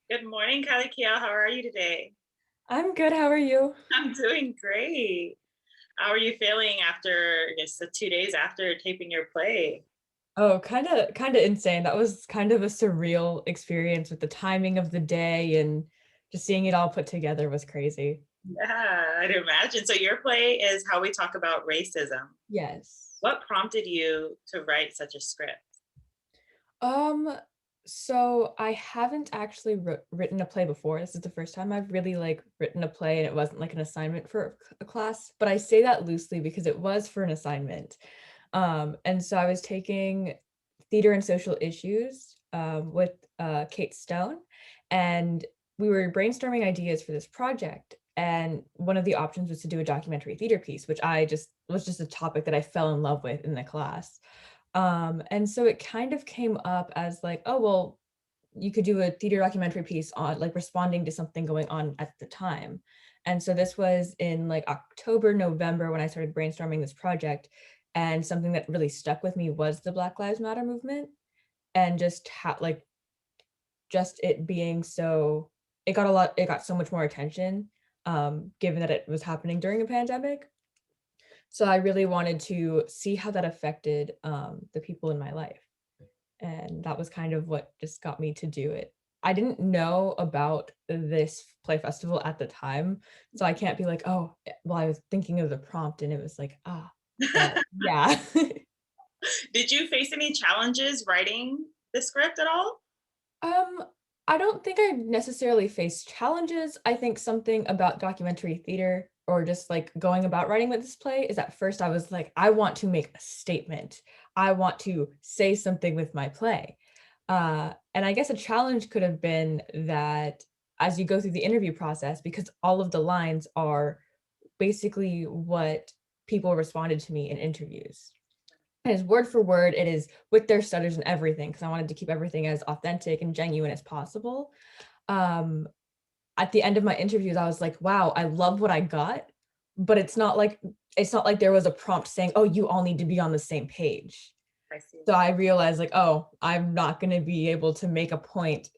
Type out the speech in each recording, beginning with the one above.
Good morning, Kaileykielle. How are you today? I'm good. How are you? I'm doing great. How are you feeling after, I guess, the 2 days after taping your play? Oh, kind of insane. That was kind of a surreal experience with the timing of the day and just seeing it all put together was crazy. Yeah, I'd imagine. So your play is How We Talk About Racism. Yes. What prompted you to write such a script? Um, so I haven't actually written a play before. This is the first time I've really like written a play and it wasn't like an assignment for a class, but I say that loosely because it was for an assignment. And so I was taking theater and social issues with Kate Stone, and we were brainstorming ideas for this project. And one of the options was to do a documentary theater piece, which I just was just a topic that I fell in love with in the class. And so it kind of came up as like, oh, well, you could do a theater documentary piece on like responding to something going on at the time. And so this was in like October, November when I started brainstorming this project. And something that really stuck with me was the Black Lives Matter movement and just how like just it being so it got so much more attention given that it was happening during a pandemic. So I really wanted to see how that affected the people in my life. And that was kind of what just got me to do it. I didn't know about this play festival at the time, so I can't be like, "Oh, well, I was thinking of the prompt and it was like, ah," but yeah. Did you face any challenges writing the script at all? Um, I don't think I necessarily faced challenges. I think something about documentary theater or just like going about writing with this play is at first I was like, I want to make a statement. I want to say something with my play. And I guess a challenge could have been that as you go through the interview process, because all of the lines are basically what people responded to me in interviews. It is word for word. It is with their stutters and everything because I wanted to keep everything as authentic and genuine as possible. Um, at the end of my interviews, I was like, "Wow, I love what I got," but it's not like there was a prompt saying, "Oh, you all need to be on the same page." I see. So I realized like, "Oh, I'm not going to be able to make a point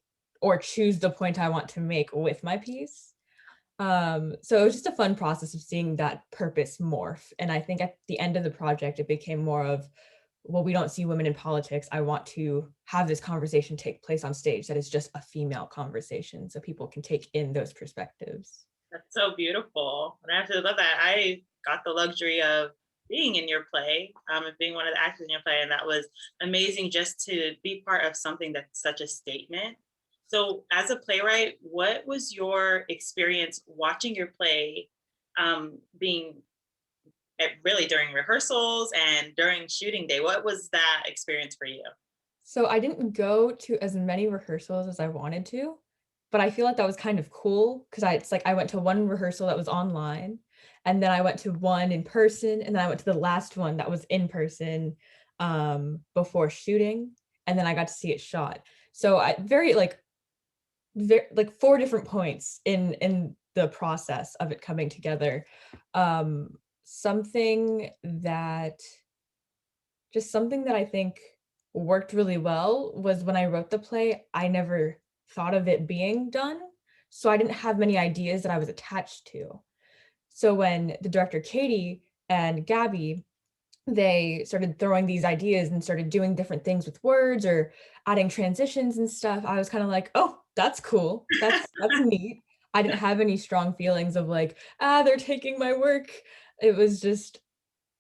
or choose the point I want to make with my piece." So it was just a fun process of seeing that purpose morph. And I think at the end of the project, it became more of, well, we don't see women in politics. I want to have this conversation take place on stage that is just a female conversation so people can take in those perspectives. That's so beautiful. And I absolutely love that. I got the luxury of being in your play, and being one of the actors in your play, and that was amazing just to be part of something that's such a statement. So, as a playwright, what was your experience watching your play, being really during rehearsals and during shooting day? What was that experience for you? So I didn't go to as many rehearsals as I wanted to, but I feel like that was kind of cool because it's like I went to one rehearsal that was online, and then I went to one in person, and then I went to the last one that was in person before shooting, and then I got to see it shot. So I very like four different points in the process of it coming together. Something that just something that I think worked really well was when I wrote the play, I never thought of it being done, so I didn't have many ideas that I was attached to. So when the director Katie and Gabby, they started throwing these ideas and started doing different things with words or adding transitions and stuff, I was kinda like, "Oh, that's cool. That's neat." I didn't have any strong feelings of like, "Ah, they're taking my work." It was just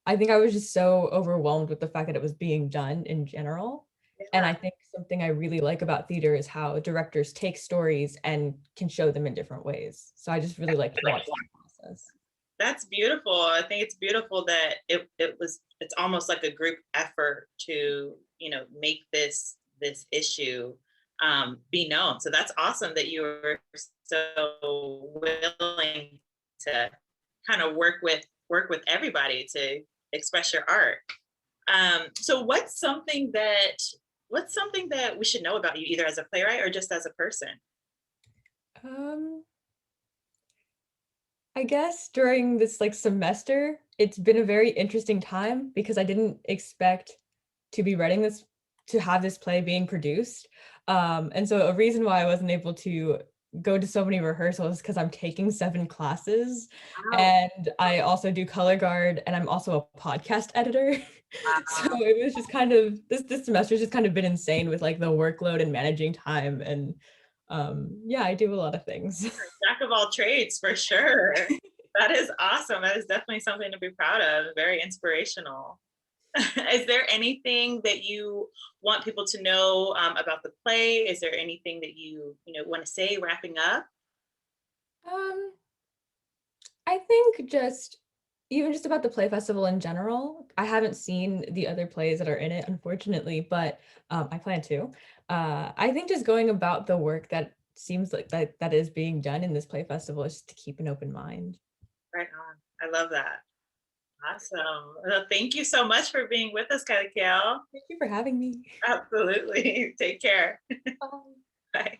I think I was just so overwhelmed with the fact that it was being done in general, and Yeah. I think something I really like about theater is how directors take stories and can show them in different ways. So I just really like to watch that process. That's beautiful. I think it's beautiful that it's almost like a group effort to, make this issue be known. So that's awesome that you were so willing to kind of work with everybody to express your art. So what's something that we should know about you either as a playwright or just as a person? Um, I guess during this, like, semester, it's been a very interesting time because I didn't expect to be writing this to have this play being produced. And so a reason why I wasn't able to go to so many rehearsals because I'm taking 7 classes, Wow. and I also do color guard, and I'm also a podcast editor. So Wow. it was just kind of this semester's just kind of been insane with like the workload and managing time, and yeah, I do a lot of things. Jack of all trades for sure. That is awesome. That is definitely something to be proud of. Very inspirational. Is there anything that you want people to know about the play? Is there anything that you want to say wrapping up? Um, I think just even just about the play festival in general. I haven't seen the other plays that are in it, unfortunately, but I plan to. I think just going about the work that seems like that is being done in this play festival is just to keep an open mind. Right on. I love that. Awesome. Well, thank you so much for being with us, Kaileykielle. Thank you for having me. Absolutely. Take care. Bye. Bye.